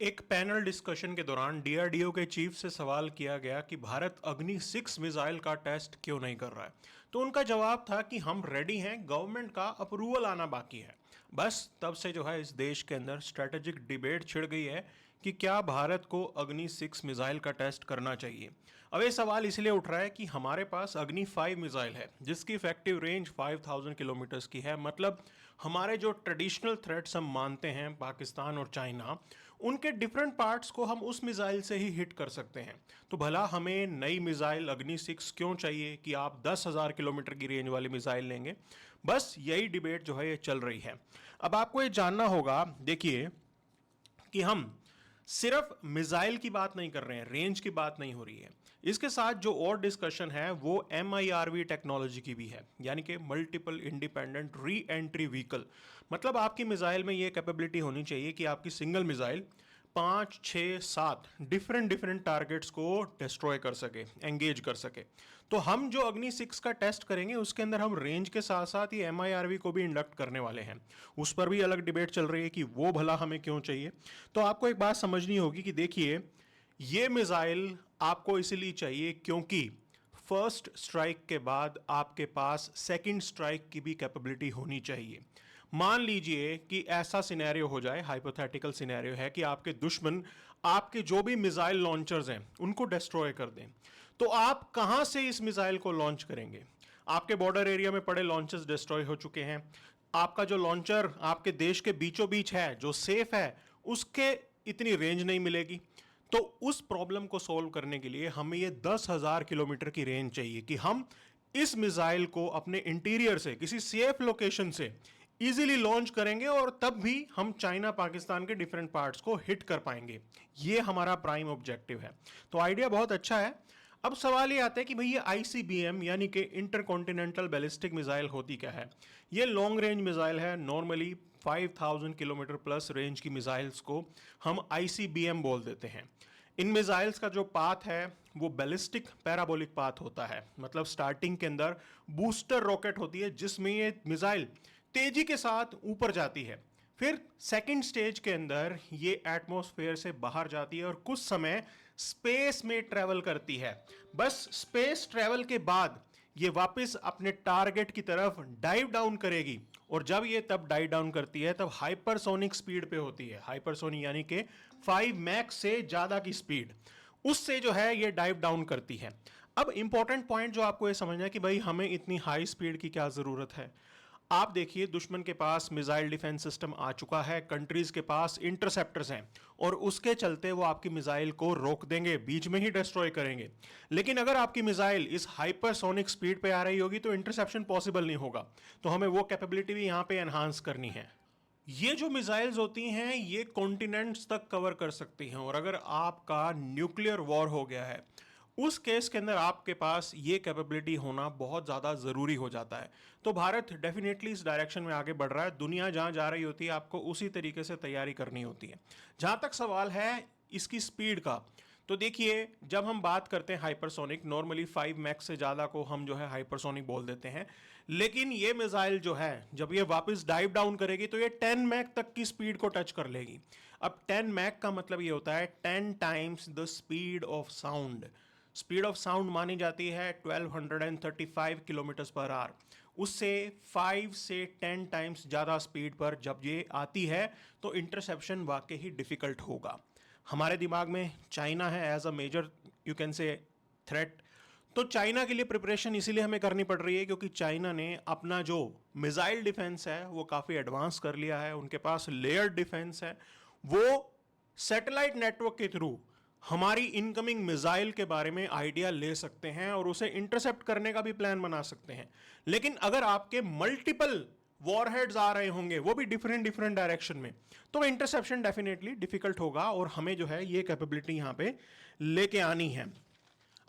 एक panel discussion के दौरान डीआरडीओ के चीफ से सवाल किया गया कि भारत अग्नि 6 मिसाइल का टेस्ट क्यों नहीं कर रहा है। तो उनका जवाब था कि हम रेडी हैं, गवर्नमेंट का अप्रूवल आना बाकी है। बस तब से जो है इस देश के अंदर स्ट्रेटेजिक डिबेट छिड़ गई है कि क्या भारत को अग्नि 6 मिसाइल का टेस्ट करना चाहिए। अब ये सवाल इसलिए उठ रहा है कि हमारे पास अग्नि 5 मिसाइल है जिसकी इफेक्टिव रेंज 5000 किलोमीटर्स की है। मतलब हमारे जो ट्रेडिशनल थ्रेट्स हम मानते हैं पाकिस्तान और चाइना, उनके डिफरेंट पार्ट्स को हम उस मिसाइल से ही हिट कर सकते हैं। तो भला हमें नई मिसाइल अग्नि 6 क्यों चाहिए कि आप 10,000 किलोमीटर की रेंज वाली मिसाइल लेंगे। बस यही डिबेट जो है ये चल रही है। अब आपको ये जानना होगा, देखिए कि हम सिर्फ मिसाइल की बात नहीं कर रहे हैं, रेंज की बात नहीं हो रही है। इसके साथ जो और डिस्कशन है वो MIRV टेक्नोलॉजी की भी है, यानी कि multiple independent re entry vehicle. मतलब आपकी मिसाइल में ये कैपेबिलिटी होनी चाहिए कि आपकी सिंगल मिसाइल 5, 6, 7 डिफरेंट टारगेट्स को डिस्ट्रॉय कर सके, एंगेज कर सके। तो हम जो अग्नि 6 का टेस्ट करेंगे उसके अंदर हम रेंज के साथ साथ ये MIRV को भी इंडक्ट करने वाले हैं। उस पर भी अलग डिबेट चल रही है कि वो भला हमें क्यों चाहिए। तो आपको एक बात समझनी होगी कि देखिए, ये मिसाइल आपको इसलिए चाहिए क्योंकि फर्स्ट स्ट्राइक के बाद आपके पास सेकंड स्ट्राइक की भी कैपेबिलिटी होनी चाहिए। मान लीजिए कि ऐसा सिनेरियो हो जाए, हाइपोथेटिकल सिनेरियो है कि आपके दुश्मन आपके जो भी मिसाइल लॉन्चर्स हैं उनको डिस्ट्रॉय कर दें, तो आप कहां से इस मिसाइल को लॉन्च करेंगे। आपके बॉर्डर एरिया में पड़े लॉन्चर्स डिस्ट्रॉय हो चुके हैं, आपका जो लॉन्चर आपके देश के बीचों बीच है जो सेफ है उसके इतनी रेंज नहीं मिलेगी। तो उस प्रॉब्लम को सॉल्व करने के लिए हमें ये 10,000 किलोमीटर की रेंज चाहिए कि हम इस मिसाइल को अपने इंटीरियर से किसी सेफ लोकेशन से इजीली लॉन्च करेंगे और तब भी हम चाइना पाकिस्तान के डिफरेंट पार्ट्स को हिट कर पाएंगे। ये हमारा प्राइम ऑब्जेक्टिव है। तो आइडिया बहुत अच्छा है। अब सवाल ये आता है कि भाई ये ICBM यानी कि इंटरकॉन्टिनेंटल बैलिस्टिक मिसाइल होती क्या है। ये लॉन्ग रेंज मिसाइल है। नॉर्मली 5000 किलोमीटर प्लस रेंज की मिसाइल्स को हम ICBM बोल देते हैं। इन मिसाइल्स का जो पाथ है वो बैलिस्टिक पैराबोलिक पाथ होता है। मतलब स्टार्टिंग के अंदर बूस्टर रॉकेट होती है जिसमें ये मिसाइल तेजी के साथ ऊपर जाती है, फिर सेकंड स्टेज के अंदर ये एटमॉस्फेयर से बाहर जाती है और कुछ समय स्पेस में ट्रेवल करती है। बस स्पेस ट्रेवल के बाद ये वापस अपने टारगेट की तरफ डाइव डाउन करेगी और जब ये तब डाइव डाउन करती है तब हाइपरसोनिक स्पीड पे होती है। हाइपरसोनिक यानी कि 5 मैक से ज्यादा की स्पीड, उससे जो है ये डाइव डाउन करती है। अब इंपॉर्टेंट पॉइंट जो आपको ये समझना है कि भाई हमें इतनी हाई स्पीड की क्या जरूरत है। आप देखिए, दुश्मन के पास मिसाइल डिफेंस सिस्टम आ चुका है, कंट्रीज के पास इंटरसेप्टर्स हैं और उसके चलते वो आपकी मिसाइल को रोक देंगे, बीच में ही डिस्ट्रॉय करेंगे। लेकिन अगर आपकी मिसाइल इस हाइपरसोनिक स्पीड पे आ रही होगी तो इंटरसेप्शन पॉसिबल नहीं होगा। तो हमें वो कैपेबिलिटी भी यहां पे एनहांस करनी है। ये जो मिसाइल्स होती हैं ये कॉन्टिनेंट्स तक कवर कर सकती हैं और अगर आपका न्यूक्लियर वॉर हो गया है उस केस के अंदर आपके पास ये कैपेबिलिटी होना बहुत ज़्यादा ज़रूरी हो जाता है। तो भारत डेफिनेटली इस डायरेक्शन में आगे बढ़ रहा है। दुनिया जहाँ जा रही होती है आपको उसी तरीके से तैयारी करनी होती है। जहाँ तक सवाल है इसकी स्पीड का, तो देखिए, जब हम बात करते हैं हाइपरसोनिक, नॉर्मली 5 मैक्स से ज़्यादा को हम जो है हाइपरसोनिक बोल देते हैं। लेकिन ये मिसाइल जो है जब ये वापस डाइव डाउन करेगी तो ये 10 मैक तक की स्पीड को टच कर लेगी। अब 10 मैक का मतलब ये होता है 10 times the speed of sound. Speed of sound मानी जाती है 1235 किलोमीटर पर आवर। उससे 5 से 10 टाइम्स ज़्यादा स्पीड पर जब ये आती है तो इंटरसेप्शन वाकई ही डिफ़िकल्ट होगा। हमारे दिमाग में चाइना है as a major you can say threat. तो चाइना के लिए प्रिपरेशन इसीलिए हमें करनी पड़ रही है क्योंकि चाइना ने अपना जो मिसाइल डिफेंस है वो काफ़ी एडवांस कर लिया है। उनके पास लेयर डिफेंस है। वो सैटेलाइट नेटवर्क के थ्रू हमारी इनकमिंग मिसाइल के बारे में आइडिया ले सकते हैं और उसे इंटरसेप्ट करने का भी प्लान बना सकते हैं। लेकिन अगर आपके मल्टीपल वॉरहेड्स आ रहे होंगे वो भी डिफरेंट डायरेक्शन में, तो इंटरसेप्शन डेफिनेटली डिफिकल्ट होगा और हमें जो है ये कैपेबिलिटी यहां पे लेके आनी है।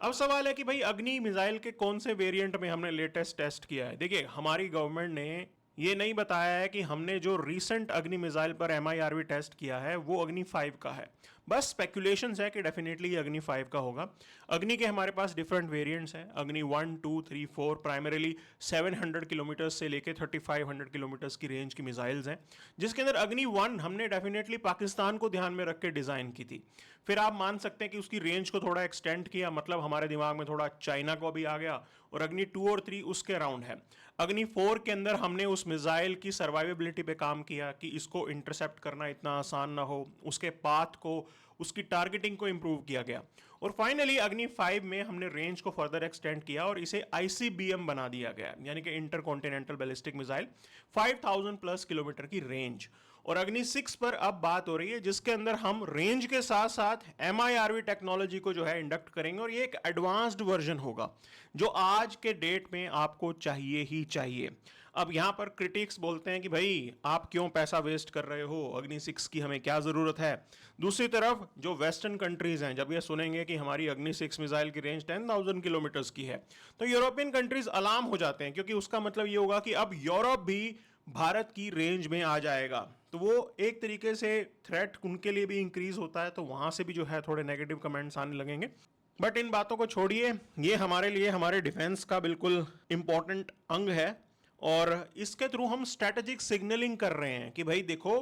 अब सवाल है कि भाई अग्नि मिसाइल के कौन से वेरिएंट में हमने लेटेस्ट टेस्ट किया है। देखिए, हमारी गवर्नमेंट ने ये नहीं बताया है कि हमने जो रीसेंट अग्नि मिसाइल पर MIRV टेस्ट किया है वो अग्नि 5 का है। बस स्पेकुलेशंस है कि डेफिनेटली ये अग्नि 5 का होगा। अग्नि के हमारे पास डिफरेंट वेरिएंट्स हैं, अग्नि 1, 2, 3, 4, प्राइमरीली 700 किलोमीटर से लेके 3500 किलोमीटर की रेंज की मिसाइल्स हैं, जिसके अंदर अग्नि 1 हमने डेफिनेटली पाकिस्तान को ध्यान में रख के डिज़ाइन की थी। फिर आप मान सकते हैं कि उसकी रेंज को थोड़ा एक्सटेंड किया, मतलब हमारे दिमाग में थोड़ा चाइना को भी आ गया, और अग्नि 2 और 3 उसके अराउंड है। अग्नि 4 के अंदर हमने उस मिसाइल की सर्वाइवेबिलिटी पे काम किया कि इसको इंटरसेप्ट करना इतना आसान ना हो, उसके पाथ को, उसकी टारगेटिंग को इंप्रूव किया गया। और फाइनली अग्नि 5 में हमने रेंज को फर्दर एक्सटेंड किया और इसे आईसीबीएम बना दिया गया, यानी कि inter continental ballistic missile, 5000 plus kilometre की रेंज। और अग्नि 6 पर अब बात हो रही है, जिसके अंदर हम रेंज के साथ साथ एमआईआरवी टेक्नोलॉजी को जो है इंडक्ट करेंगे, और ये एक एडवांस्ड वर्जन होगा जो आज के डेट में आपको चाहिए ही चाहिए। अब यहां पर क्रिटिक्स बोलते हैं कि भाई आप क्यों पैसा वेस्ट कर रहे हो, अग्नि 6 की हमें क्या जरूरत है। दूसरी तरफ जो वेस्टर्न कंट्रीज हैं, जब ये सुनेंगे कि हमारी अग्नि 6 मिसाइल की रेंज 10,000 किलोमीटर की है, तो यूरोपियन कंट्रीज अलार्म हो जाते हैं, क्योंकि उसका मतलब ये होगा कि अब यूरोप भी भारत की रेंज में आ जाएगा। तो वो एक तरीके से थ्रेट उनके लिए भी इंक्रीज होता है, तो वहां से भी जो है थोड़े नेगेटिव कमेंट्स आने लगेंगे। बट इन बातों को छोड़िए, ये हमारे लिए हमारे डिफेंस का बिल्कुल इंपॉर्टेंट अंग है, और इसके थ्रू हम स्ट्रेटेजिक सिग्नलिंग कर रहे हैं कि भाई देखो,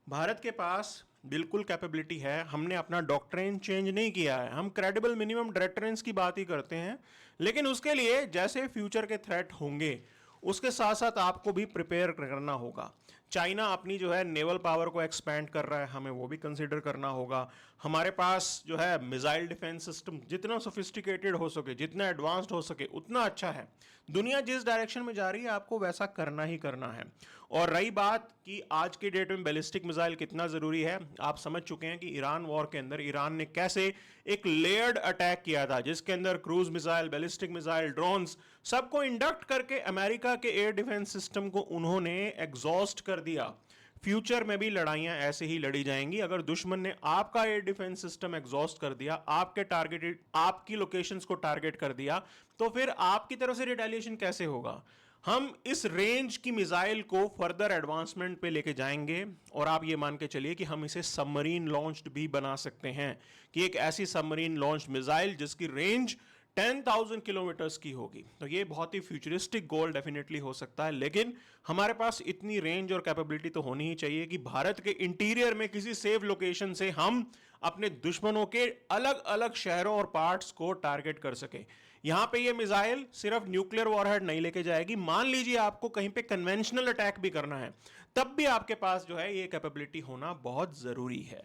भारत के पास बिल्कुल कैपेबिलिटी है, हमने अपना डॉक्ट्रिन चेंज नहीं किया है, हम क्रेडिबल मिनिमम डिटरेंस की बात ही करते हैं। लेकिन उसके लिए जैसे फ्यूचर के थ्रेट होंगे, उसके साथ साथ आपको भी प्रिपेयर करना होगा। चाइना अपनी जो है नेवल पावर को एक्सपैंड कर रहा है, हमें वो भी कंसीडर करना होगा। हमारे पास जो है मिसाइल डिफेंस सिस्टम जितना सोफिस्टिकेटेड हो सके, जितना एडवांस्ड हो सके, उतना अच्छा है। दुनिया जिस डायरेक्शन में जा रही है, आपको वैसा करना ही करना है। और रही बात कि आज के डेट में बैलिस्टिक मिसाइल कितना जरूरी है, आप समझ चुके हैं कि ईरान वॉर के अंदर ईरान ने कैसे एक लेयर्ड अटैक किया था, जिसके अंदर cruise missile, ballistic missile, drones सबको इंडक्ट करके अमेरिका के एयर डिफेंस सिस्टम को उन्होंने एग्जॉस्ट कर दिया। फ्यूचर में भी लड़ाइयां ऐसे ही लड़ी जाएंगी। अगर दुश्मन ने आपका एयर डिफेंस सिस्टम एग्जॉस्ट कर दिया, आपके टारगेटेड, आपकी लोकेशंस को टारगेट कर दिया, तो फिर आपकी तरफ से रिटेलिएशन कैसे होगा। हम इस रेंज की मिसाइल को फर्दर एडवांसमेंट पे लेके जाएंगे, और आप ये मान के चलिए कि हम इसे सबमरीन लॉन्च्ड भी बना सकते हैं, कि एक ऐसी सबमरीन लॉन्च मिसाइल जिसकी रेंज 10,000 किलोमीटर्स की होगी। तो ये बहुत ही फ्यूचरिस्टिक गोल डेफिनेटली हो सकता है, लेकिन हमारे पास इतनी रेंज और कैपेबिलिटी तो होनी ही चाहिए कि भारत के इंटीरियर में किसी सेफ लोकेशन से हम अपने दुश्मनों के अलग अलग शहरों और पार्ट्स को टारगेट कर सके। यहां पे ये मिसाइल सिर्फ न्यूक्लियर वॉरहेड नहीं लेके जाएगी। मान लीजिए आपको कहीं पे कन्वेंशनल अटैक भी करना है, तब भी आपके पास जो है ये कैपेबिलिटी होना बहुत जरूरी है।